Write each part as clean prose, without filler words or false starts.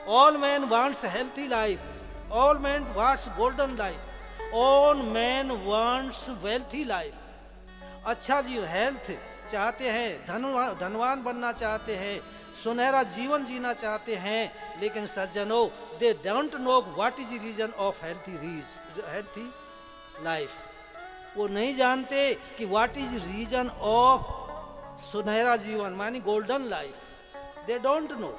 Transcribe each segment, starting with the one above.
All man wants a healthy life. All man wants golden life. All man wants wealthy life. अच्छा जीवन, health चाहते हैं, धनवान बनना चाहते हैं, सुनहरा जीवन जीना चाहते हैं, लेकिन सज्जनों, they don't know what is the reason of healthy life. वो नहीं जानते कि व्हाट इज रीजन ऑफ सुनहरा जीवन मानी golden life. They don't no.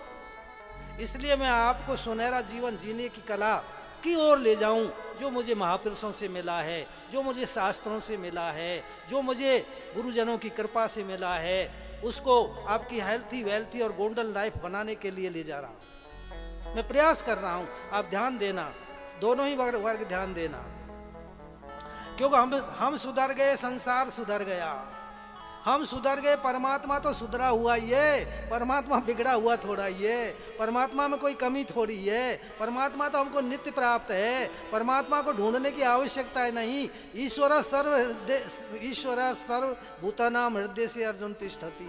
इसलिए मैं आपको सुनहरा जीवन जीने की कला की ओर ले जाऊं, जो मुझे महापुरुषों से मिला है, जो मुझे शास्त्रों से मिला है, जो मुझे गुरुजनों की कृपा से मिला है, उसको आपकी हेल्थी वेल्थी और गोल्डन लाइफ बनाने के लिए ले जा रहा हूं। मैं प्रयास कर रहा हूं, आप ध्यान देना, दोनों ही वर्ग ध्यान देना, क्योंकि हम सुधर गए, संसार सुधर गया। हम सुधर गए, परमात्मा तो सुधरा हुआ ही है, परमात्मा बिगड़ा हुआ थोड़ा ही है, परमात्मा में कोई कमी थोड़ी है, परमात्मा तो हमको नित्य प्राप्त है, परमात्मा को ढूंढने की आवश्यकता है नहीं। ईश्वर सर्व भूतानाम हृदय से अर्जुन तिष्ठति।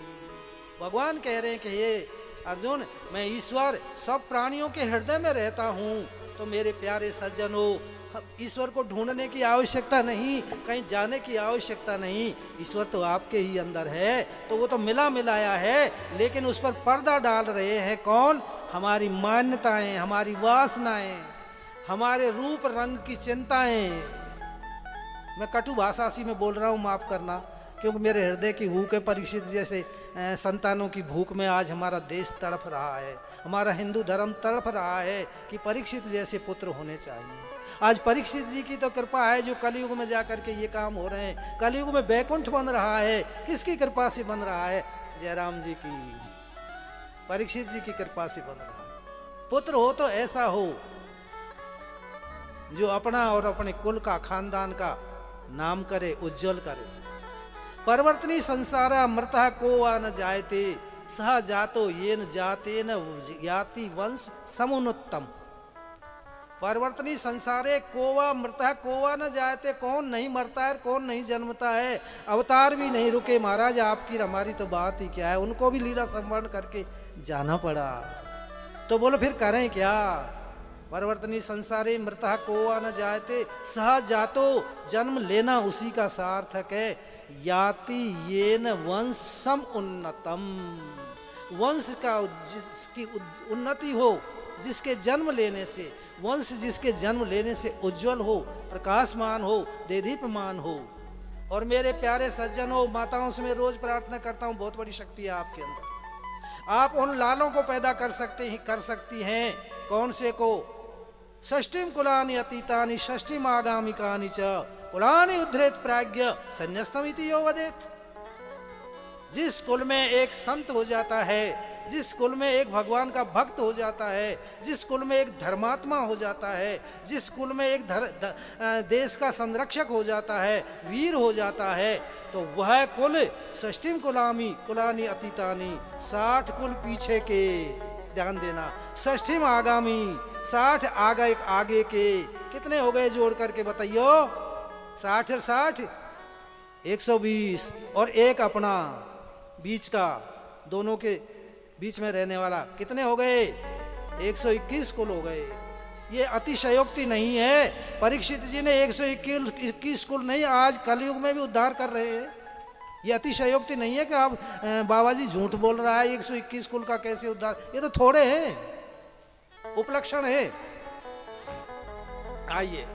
भगवान कह रहे हैं कि ये अर्जुन, मैं ईश्वर सब प्राणियों के हृदय में रहता हूँ। तो मेरे प्यारे सज्जनों, ईश्वर को ढूंढने की आवश्यकता नहीं, कहीं जाने की आवश्यकता नहीं, ईश्वर तो आपके ही अंदर है। तो वो तो मिलाया है, लेकिन उस पर पर्दा डाल रहे हैं कौन? हमारी मान्यताएं, हमारी वासनाएं, हमारे रूप रंग की चिंताएं। मैं कटु भाषा सी में बोल रहा हूँ, माफ करना, क्योंकि मेरे हृदय की भूख है। परीक्षित जैसे संतानों की भूख में आज हमारा देश तड़फ रहा है, हमारा हिंदू धर्म तड़फ रहा है कि परीक्षित जैसे पुत्र होने चाहिए। आज परीक्षित जी की तो कृपा है, जो कलयुग में जाकर के ये काम हो रहे हैं। कलयुग में बैकुंठ बन रहा है, किसकी कृपा से बन रहा है? जयराम जी की, परीक्षित जी की कृपा से बन रहा है। पुत्र हो तो ऐसा हो जो अपना और अपने कुल का, खानदान का नाम करे, उज्जवल करे। परिवर्तनी संसारा मृतः को वा न जायते, सह जातो ये न जाते न याति वंश समुन्नतम। परिवर्तनी संसारे कोवा मृतः कोवा न जायते। कौन नहीं मरता है, कौन नहीं जन्मता है। अवतार भी नहीं रुके महाराज, आपकी हमारी तो बात ही क्या है, उनको भी लीला संवरण करके जाना पड़ा। तो बोलो फिर करें क्या? परिवर्तनी संसारे मृतः कोवा न जायते, सह जातो, जन्म लेना उसी का सार्थक है। याति येन वंश सम उन्नतम, वंश का जिसकी उन्नति हो, जिसके जन्म लेने से, वंश जिसके जन्म लेने से उज्जवल हो, प्रकाशमान हो, देदीप्यमान हो। और मेरे प्यारे सज्जनों, माताओं से मैं रोज प्रार्थना करता हूं, बहुत बड़ी शक्ति है आपके अंदर। आप उन लालों को पैदा कर सकती हैं। कौन से को? षष्टिम कुलानि अतीतानि षष्टिम आगामिकानि च कुलानि उद्धरेत प्राज्ञ संन्यस्तमिति यो वदेत। जिस कुल में एक संत हो जाता है, जिस कुल में एक भगवान का भक्त हो जाता है, जिस कुल में एक धर्मात्मा हो जाता है, जिस कुल में एक देश का संरक्षक हो जाता है, वीर हो जाता है, तो वह कुल षष्टिम कुलानि अतीतानि, 60 कुल पीछे के, ध्यान देना, षष्टिम आगामी, 60 आगे के। कितने हो गए जोड़ करके बताइयो? 60 और 60 120, और एक अपना बीच का, दोनों के बीच में रहने वाला, कितने हो गए? 121 कुल हो गए। ये अतिशयोक्ति नहीं है। परीक्षित जी ने 121 कुल नहीं, आज कलयुग में भी उद्धार कर रहे हैं। ये अतिशयोक्ति नहीं है कि आप बाबा जी झूठ बोल रहा है, 121 कुल का कैसे उद्धार? ये तो थोड़े हैं, उपलक्षण है। आइए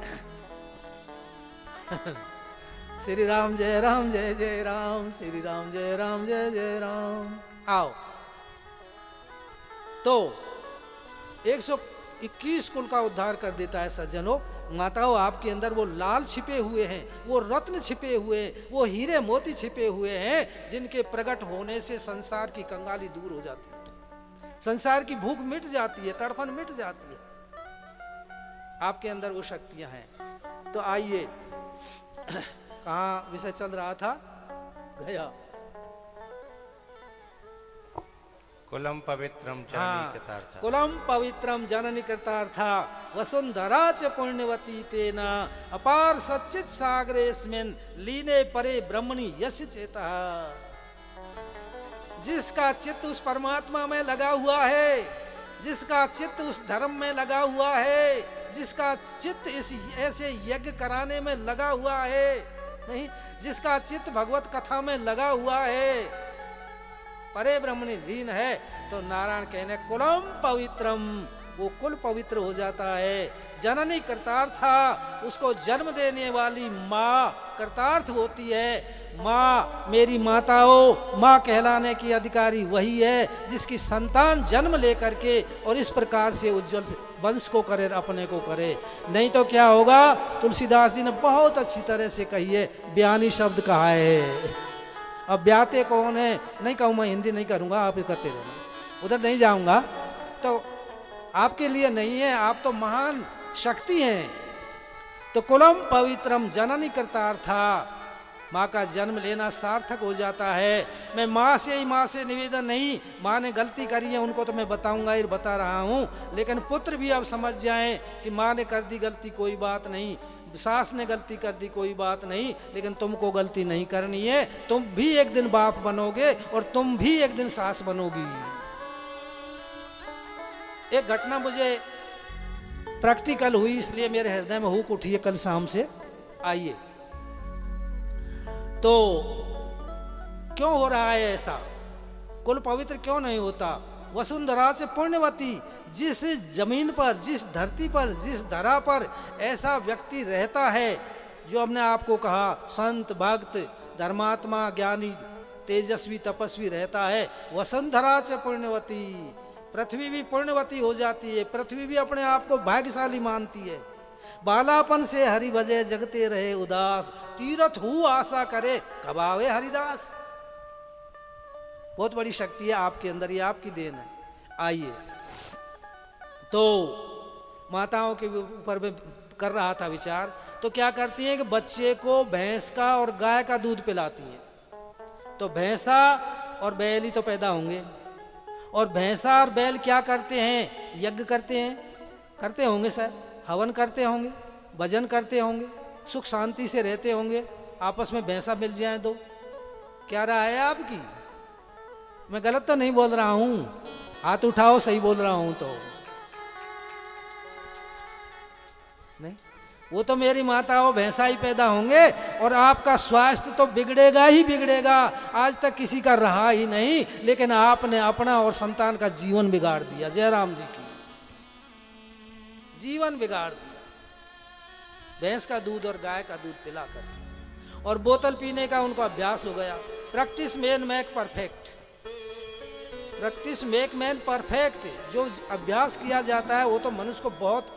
श्री राम जय राम जय जय राम, श्री राम जय राम जय जय राम। आओ, तो 121 कुल का उद्धार कर देता है सज्जनों। माताओं, आपके अंदर वो लाल छिपे हुए हैं, वो रत्न छिपे हुए हैं, वो हीरे मोती छिपे हुए हैं, जिनके प्रकट होने से संसार की कंगाली दूर हो जाती है, संसार की भूख मिट जाती है, तड़पन मिट जाती है। आपके अंदर वो शक्तियां हैं। तो आइए, कहाँ विषय चल रहा था? गया कुलम पवित्रम जननी कृतार्था। कुलम पवित्रम जननी कृतार्था वसुंधरा च पुण्यवती तेना अपार सच्चित सागरेस्मिन् लीने परे ब्रह्मणि यश चेता। जिसका चित्त उस परमात्मा में लगा हुआ है, जिसका चित्त उस धर्म में लगा हुआ है, जिसका चित्त इस ऐसे यज्ञ कराने में लगा हुआ है, नहीं, जिसका चित्त भगवत कथा में लगा हुआ है, परे ब्रह्मणि लीन है, तो नारायण कहने कुलम पवित्रम, वो कुल पवित्र हो जाता है। जननी कृतार्था, उसको जन्म देने वाली माँ कृतार्थ होती है। माँ, मेरी माताओं, माँ कहलाने की अधिकारी वही है जिसकी संतान जन्म लेकर के और इस प्रकार से उज्जवल वंश को करे, अपने को करे। नहीं तो क्या होगा, तुलसीदास जी ने बहुत अच्छी तरह से कही है, बयानी शब्द कहा है। अब ब्याते कौन है, नहीं कहूँ, मैं हिंदी नहीं करूँगा, आप ये करते रहना, उधर नहीं जाऊँगा, तो आपके लिए नहीं है, आप तो महान शक्ति हैं। तो कुलम पवित्रम जननी कृतार्था, माँ का जन्म लेना सार्थक हो जाता है। मैं माँ से निवेदन नहीं, माँ ने गलती करी है उनको तो मैं बताऊंगा ही, बता रहा हूँ, लेकिन पुत्र भी अब समझ जाएं कि माँ ने कर दी गलती कोई बात नहीं, सास ने गलती कर दी कोई बात नहीं, लेकिन तुमको गलती नहीं करनी है। तुम भी एक दिन बाप बनोगे और तुम भी एक दिन सास बनोगी। एक घटना मुझे प्रैक्टिकल हुई, इसलिए मेरे हृदय में हुक उठी है कल शाम से। आइए, तो क्यों हो रहा है ऐसा, कुल पवित्र क्यों नहीं होता? वसुंधरा से पुण्यवती, जिस जमीन पर, जिस धरती पर, जिस धरा पर ऐसा व्यक्ति रहता है जो हमने आपको कहा संत, भक्त, धर्मात्मा, ज्ञानी, तेजस्वी, तपस्वी रहता है, वसुंधरा से पुण्यवती, पृथ्वी भी पुण्यवती हो जाती है। पृथ्वी भी अपने आप को भाग्यशाली मानती है। बालापन से हरि भजे जगते रहे उदास, तीरथ हु आशा करे कब आवे हरिदास। बहुत बड़ी शक्ति है आपके अंदर, ये आपकी देन है। आइए, तो माताओं के ऊपर में कर रहा था विचार, तो क्या करती हैं कि बच्चे को भैंस का और गाय का दूध पिलाती हैं। तो भैंसा और बैल ही तो पैदा होंगे, और भैंसा और बैल क्या करते हैं, यज्ञ करते हैं, करते होंगे सर, हवन करते होंगे, भजन करते होंगे, सुख शांति से रहते होंगे, आपस में भैंसा मिल जाए तो। क्या राय है आपकी? मैं गलत तो नहीं बोल रहा हूं, हाथ उठाओ, सही बोल रहा हूं तो। नहीं, वो तो मेरी माताओं भैंसा ही पैदा होंगे और आपका स्वास्थ्य तो बिगड़ेगा ही बिगड़ेगा। आज तक किसी का रहा ही नहीं, लेकिन आपने अपना और संतान का जीवन बिगाड़ दिया। जयराम जी की जीवन बिगाड़ दिया, भैंस का दूध और गाय का दूध पिला कर, और बोतल पीने का उनको अभ्यास हो गया। Practice main make perfect, practice make man perfect. जो अभ्यास किया जाता है वो तो मनुष्य को बहुत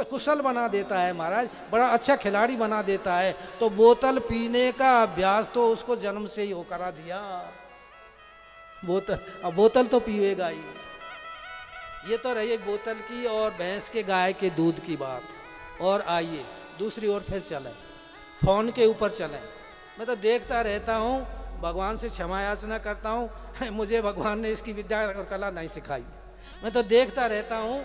कुशल बना देता है महाराज, बड़ा अच्छा खिलाड़ी बना देता है। तो बोतल पीने का अभ्यास तो उसको जन्म से ही हो करा दिया। बोतल, अब बोतल तो पिएगा ही। ये तो रही बोतल की और भैंस के गाय के दूध की बात। और आइए दूसरी ओर फिर चलें, फोन के ऊपर चलें। मैं तो देखता रहता हूँ, भगवान से क्षमा याचना करता हूँ, मुझे भगवान ने इसकी विद्या और कला नहीं सिखाई। मैं तो देखता रहता हूँ,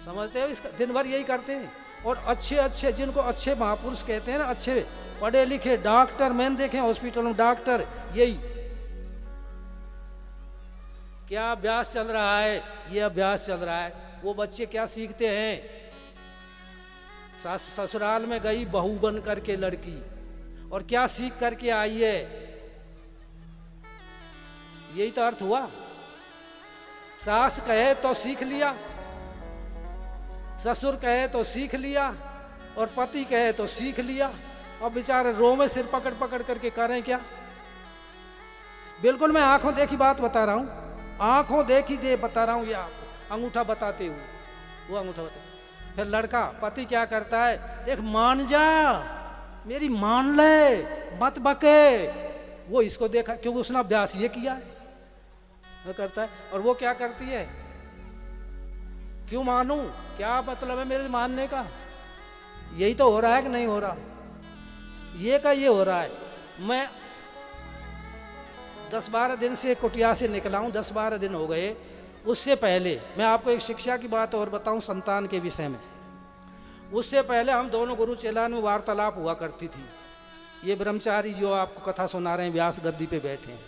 समझते हो, इसका दिन भर यही करते हैं। और अच्छे अच्छे, जिनको अच्छे महापुरुष कहते हैं ना, अच्छे पढ़े लिखे डॉक्टर, मैंने देखे हॉस्पिटल में डॉक्टर, यही क्या अभ्यास चल रहा है, ये अभ्यास चल रहा है। वो बच्चे क्या सीखते हैं, ससुराल में गई बहू बन करके लड़की, और क्या सीख करके आई है, यही तो अर्थ हुआ। सास कहे तो सीख लिया, ससुर कहे तो सीख लिया, और पति कहे तो सीख लिया। और बेचारे रो में सिर पकड़ पकड़ करके करें क्या? बिल्कुल मैं आंखों देखी बात बता रहा हूं, आंखों देखी दे बता रहा हूं। ये आपको अंगूठा बताते हुए, वो अंगूठा बता। फिर लड़का, पति क्या करता है, देख मान जा, मेरी मान ले, मत बके। वो इसको देखा, क्योंकि उसने अभ्यास ये किया है, वो करता है। और वो क्या करती है, क्यों मानूं, क्या मतलब है मेरे मानने का? यही तो हो रहा है कि नहीं हो रहा? ये का ये हो रहा है। मैं 10-12 दिन से कुटिया से निकला हूं, 10-12 दिन हो गए। उससे पहले मैं आपको एक शिक्षा की बात और बताऊं संतान के विषय में। उससे पहले हम दोनों गुरु चेलान में वार्तालाप हुआ करती थी। ये ब्रह्मचारी जो आपको कथा सुना रहे हैं व्यास गद्दी पे बैठे हैं,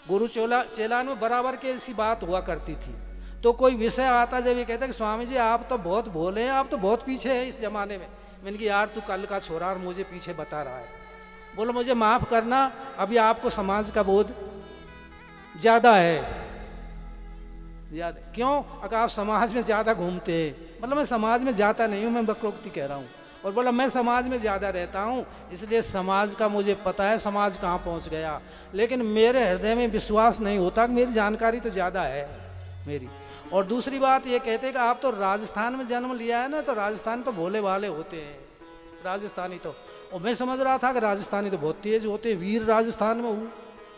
गुरु चेलान में बराबर के ऐसी बात हुआ करती थी। तो कोई विषय आता जब ये कहता कि स्वामी जी आप तो बहुत भोले हैं, आप तो बहुत पीछे हैं इस जमाने में। मैंने कहा यार तू कल का छोरा और मुझे पीछे बता रहा है। बोलो मुझे माफ़ करना, अभी आपको समाज का बोध ज़्यादा है। ज़्यादा क्यों? अगर आप समाज में ज़्यादा घूमते हैं, मतलब मैं समाज में जाता नहीं हूँ, मैं वक्रोक्ति कह रहा हूँ। और बोला मैं समाज में ज़्यादा रहता हूँ, इसलिए समाज का मुझे पता है समाज कहाँ पहुँच गया, लेकिन मेरे हृदय में विश्वास नहीं होता कि मेरी जानकारी तो ज़्यादा है मेरी। और दूसरी बात ये कहते हैं कि आप तो राजस्थान में जन्म लिया है ना, तो राजस्थान तो भोले भाले होते हैं राजस्थानी तो। और मैं समझ रहा था कि राजस्थानी तो बहुत तेज होते हैं। वीर राजस्थान में हुआ,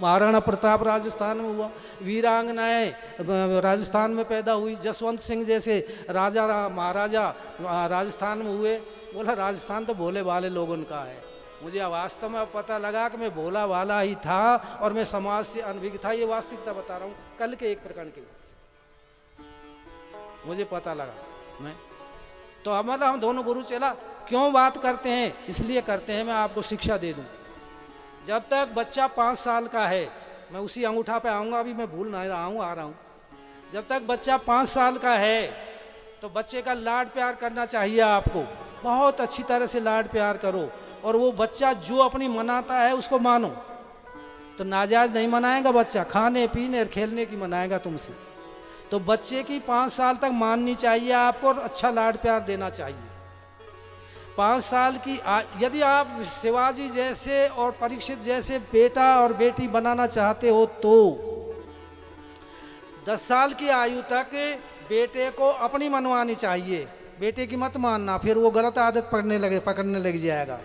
महाराणा प्रताप राजस्थान में हुआ, वीरांगनाएं राजस्थान में पैदा हुई, जसवंत सिंह जैसे राजा महाराजा राजस्थान में हुए। बोला राजस्थान तो भोले भाले लोगों का है। मुझे वास्तव में पता लगा कि मैं भोला वाला ही था और मैं समाज से अनभिज्ञ था। ये वास्तविकता बता रहा हूँ, कल के एक प्रकरण के मुझे पता लगा। मैं तो हमारा हम दोनों गुरु चेला क्यों बात करते हैं, इसलिए करते हैं मैं आपको शिक्षा दे दूं। जब तक बच्चा 5 साल का है, मैं उसी अंगूठा पे आऊँगा, अभी मैं भूल नहीं रहा हूँ, आ रहा हूँ। जब तक बच्चा 5 साल का है तो बच्चे का लाड प्यार करना चाहिए आपको, बहुत अच्छी तरह से लाड प्यार करो। और वो बच्चा जो अपनी मनाता है उसको मानो। तो नाजायज नहीं मनाएगा बच्चा, खाने पीने और खेलने की मनाएगा तुमसे। तो बच्चे की 5 साल तक माननी चाहिए आपको और अच्छा लाड प्यार देना चाहिए। 5 साल की यदि आप शिवाजी जैसे और परीक्षित जैसे बेटा और बेटी बनाना चाहते हो तो 10 साल की आयु तक बेटे को अपनी मनवानी चाहिए, बेटे की मत मानना, फिर वो गलत आदत पकड़ने लग जाएगा।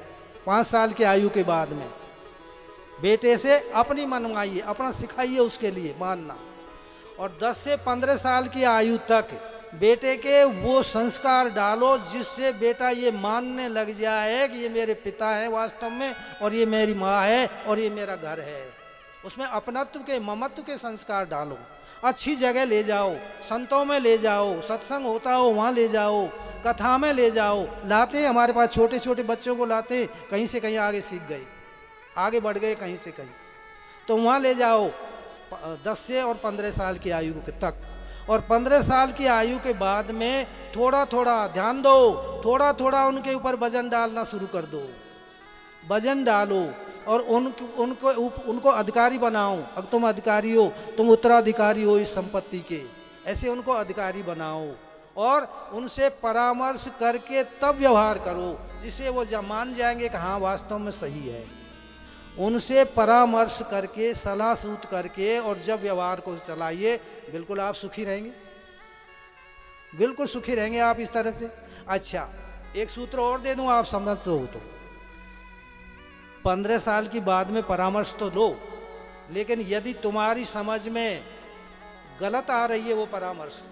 5 साल की आयु के बाद में बेटे से अपनी मनवाइए, अपना सिखाइए उसके लिए मानना। और 10 से 15 साल की आयु तक बेटे के वो संस्कार डालो जिससे बेटा ये मानने लग जाए कि ये मेरे पिता है वास्तव में, और ये मेरी माँ है, और ये मेरा घर है। उसमें अपनत्व के, ममत्व के संस्कार डालो। अच्छी जगह ले जाओ, संतों में ले जाओ, सत्संग होता हो वहाँ ले जाओ, कथा में ले जाओ। लाते हैं हमारे पास छोटे छोटे बच्चों को, लाते कहीं से कहीं आगे सीख गए, आगे बढ़ गए कहीं से कहीं, तो वहाँ ले जाओ 10 से और 15 साल की आयु तक। और 15 साल की आयु के बाद में थोड़ा थोड़ा ध्यान दो, थोड़ा थोड़ा उनके ऊपर वजन डालना शुरू कर दो। वजन डालो और उनको अधिकारी बनाओ। अगर तुम अधिकारी हो, तुम उत्तराधिकारी हो इस संपत्ति के, ऐसे उनको अधिकारी बनाओ और उनसे परामर्श करके तब व्यवहार करो, जिससे वो मान जाएंगे कि हाँ वास्तव में सही है। उनसे परामर्श करके, सलाह सूत करके, और जब व्यवहार को चलाइए, बिल्कुल आप सुखी रहेंगे, बिल्कुल सुखी रहेंगे आप इस तरह से। अच्छा, एक सूत्र और दे दूं, आप समझ तो हो तो 15 साल की बाद में परामर्श तो लो, लेकिन यदि तुम्हारी समझ में गलत आ रही है वो परामर्श,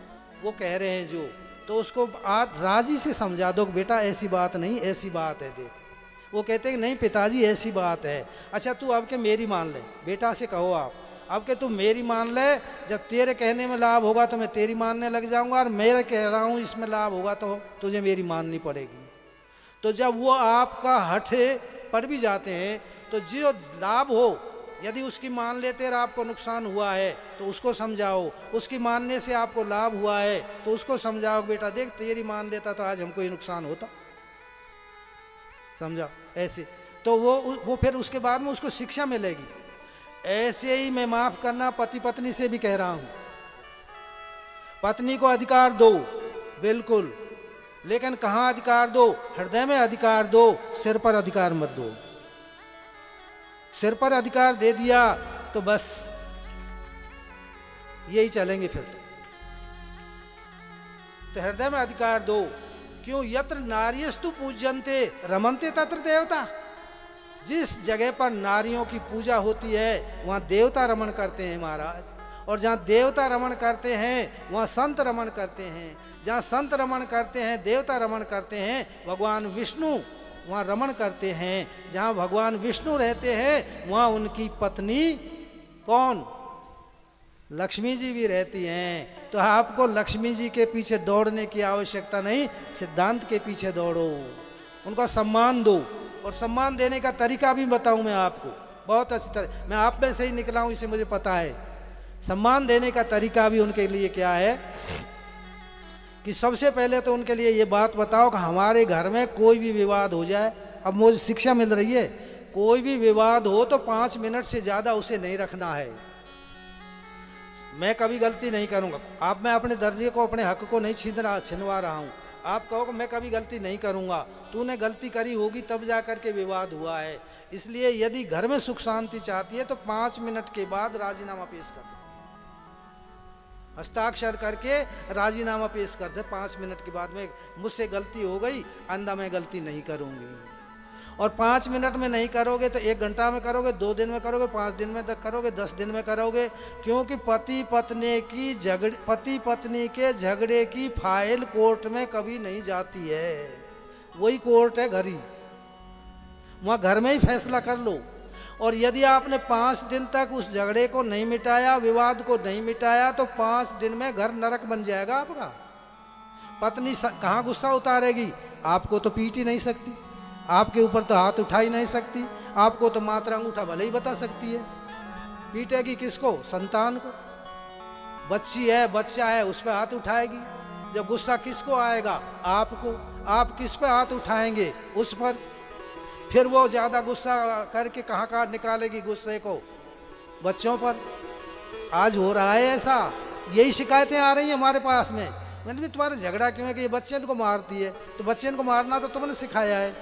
वो कह रहे हैं जो, तो उसको आप राजी से समझा दो, बेटा ऐसी बात नहीं, ऐसी बात है देख। वो कहते हैं नहीं पिताजी ऐसी बात है। अच्छा तू अब के मेरी मान ले, बेटा से कहो आप अब के तू मेरी मान ले, जब तेरे कहने में लाभ होगा तो मैं तेरी मानने लग जाऊंगा, और मैं कह रहा हूँ इसमें लाभ होगा तो तुझे मेरी माननी पड़ेगी। तो जब वो आपका हठ पड़ भी जाते हैं, तो जो लाभ हो यदि उसकी मान लेते और आपको नुकसान हुआ है तो उसको समझाओ, उसकी मानने से आपको लाभ हुआ है तो उसको समझाओ, बेटा देख तेरी मान लेता तो आज हमको ये नुकसान होता, समझा ऐसे। तो वो फिर उसके बाद में उसको शिक्षा मिलेगी। ऐसे ही मैं माफ करना पति पत्नी से भी कह रहा हूं, पत्नी को अधिकार दो बिल्कुल, लेकिन कहाँ अधिकार दो? हृदय में अधिकार दो, सिर पर अधिकार मत दो। सिर पर अधिकार दे दिया तो बस यही चलेंगे फिर। तो हृदय में अधिकार दो। क्यों? यत्र नार्यस्तु पूज्यन्ते रमन्ते तत्र देवता। जिस जगह पर नारियों की पूजा होती है वहाँ देवता रमण करते हैं महाराज, और जहाँ देवता रमण करते हैं वहाँ संत रमण करते हैं। जहाँ संत रमण करते हैं, देवता रमण करते हैं, भगवान विष्णु वहाँ रमण करते हैं। जहाँ भगवान विष्णु रहते हैं वहाँ उनकी पत्नी कौन? लक्ष्मी जी भी रहती हैं। तो आपको लक्ष्मी जी के पीछे दौड़ने की आवश्यकता नहीं, सिद्धांत के पीछे दौड़ो, उनका सम्मान दो। और सम्मान देने का तरीका भी बताऊं मैं आपको बहुत अच्छी तरह। मैं आप में से ही निकला हूं, इसे मुझे पता है। सम्मान देने का तरीका भी उनके लिए क्या है कि सबसे पहले तो उनके लिए ये बात बताओ कि हमारे घर में कोई भी विवाद हो जाए, अब मुझे शिक्षा मिल रही है, कोई भी विवाद हो तो 5 मिनट से ज़्यादा उसे नहीं रखना है। मैं कभी गलती नहीं करूँगा। आप, मैं अपने दर्जे को, अपने हक को नहीं छिनवा रहा हूँ। आप कहो कि मैं कभी गलती नहीं करूँगा, तूने गलती करी होगी तब जा कर के विवाद हुआ है। इसलिए यदि घर में सुख शांति चाहती है तो 5 मिनट के बाद राजीनामा पेश कर दे, हस्ताक्षर करके राजीनामा पेश कर दे। 5 मिनट के बाद में मुझसे गलती हो गई, आइंदा मैं गलती नहीं करूँगी। और 5 मिनट में नहीं करोगे तो 1 घंटा में करोगे, 2 दिन में करोगे, 5 दिन में करोगे, 10 दिन में करोगे। क्योंकि पति पत्नी के झगड़े की फाइल कोर्ट में कभी नहीं जाती है, वही कोर्ट है घर ही, वहाँ घर में ही फैसला कर लो। और यदि आपने 5 दिन तक उस झगड़े को नहीं मिटाया, विवाद को नहीं मिटाया, तो 5 दिन में घर नरक बन जाएगा आपका। पत्नी कहाँ गुस्सा उतारेगी? आपको तो पीट ही नहीं सकती, आपके ऊपर तो हाथ उठा ही नहीं सकती, आपको तो मात्रा अंगूठा भले ही बता सकती है। पीटेगी किसको? संतान को। बच्ची है, बच्चा है, उस पर हाथ उठाएगी। जब गुस्सा किसको आएगा? आपको। आप किस पे हाथ उठाएंगे? उस पर। फिर वो ज़्यादा गुस्सा करके कहाँ निकालेगी गुस्से को? बच्चों पर। आज हो रहा है ऐसा, यही शिकायतें आ रही हैं हमारे पास में। मैंने भी तुम्हारा झगड़ा क्यों है कि ये बच्चे को मारती है? तो बच्चे को मारना तो तुमने सिखाया है,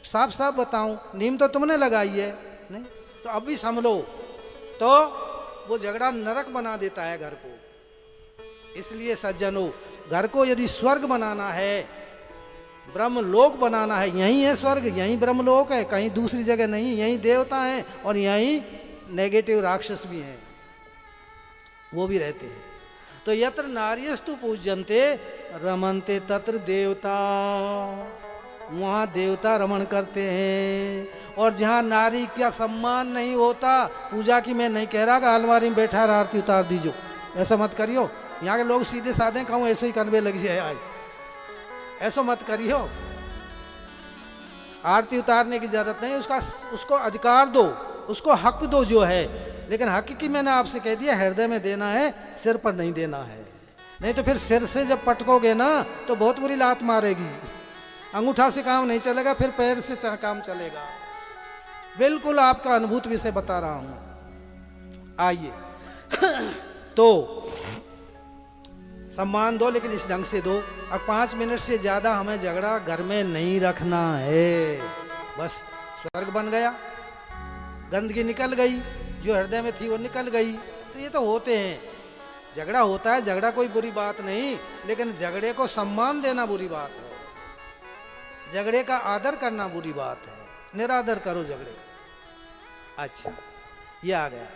साफ साफ बताऊं, नीम तो तुमने लगाई है, नहीं तो अब भी संभलो। तो वो झगड़ा नरक बना देता है घर को। इसलिए सज्जनों, घर को यदि स्वर्ग बनाना है, ब्रह्मलोक बनाना है, यहीं है स्वर्ग, यहीं ब्रह्मलोक है, कहीं दूसरी जगह नहीं। यहीं देवता हैं और यहीं नेगेटिव राक्षस भी हैं, वो भी रहते हैं। तो यत्र नार्यस्तु पूज्यन्ते रमन्ते तत्र देवता, वहाँ देवता रमण करते हैं। और जहाँ नारी का सम्मान नहीं होता, पूजा की मैं नहीं कह रहा कि अलमारी में बैठा आरती उतार दीजिए, ऐसा मत करियो। यहाँ के लोग सीधे साधे कहूँ ऐसे ही करने लगी जाए आज, ऐसा मत करियो। आरती उतारने की जरूरत नहीं, उसको अधिकार दो, उसको हक दो जो है। लेकिन हक की मैंने आपसे कह दिया, हृदय में देना है, सिर पर नहीं देना है। नहीं तो फिर सिर से जब पटकोगे ना तो बहुत बुरी लात मारेगी। अंगूठा से काम नहीं चलेगा, फिर पैर से काम चलेगा। बिल्कुल आपका अनुभूत विषय बता रहा हूं। आइए तो सम्मान दो, लेकिन इस ढंग से दो। अब 5 मिनट से ज्यादा हमें झगड़ा घर में नहीं रखना है। बस स्वर्ग बन गया, गंदगी निकल गई, जो हृदय में थी वो निकल गई। तो ये तो होते हैं, झगड़ा होता है, झगड़ा कोई बुरी बात नहीं, लेकिन झगड़े को सम्मान देना बुरी बात है, झगड़े का आदर करना बुरी बात है। निरादर करो झगड़े का। अच्छा, ये आ गया।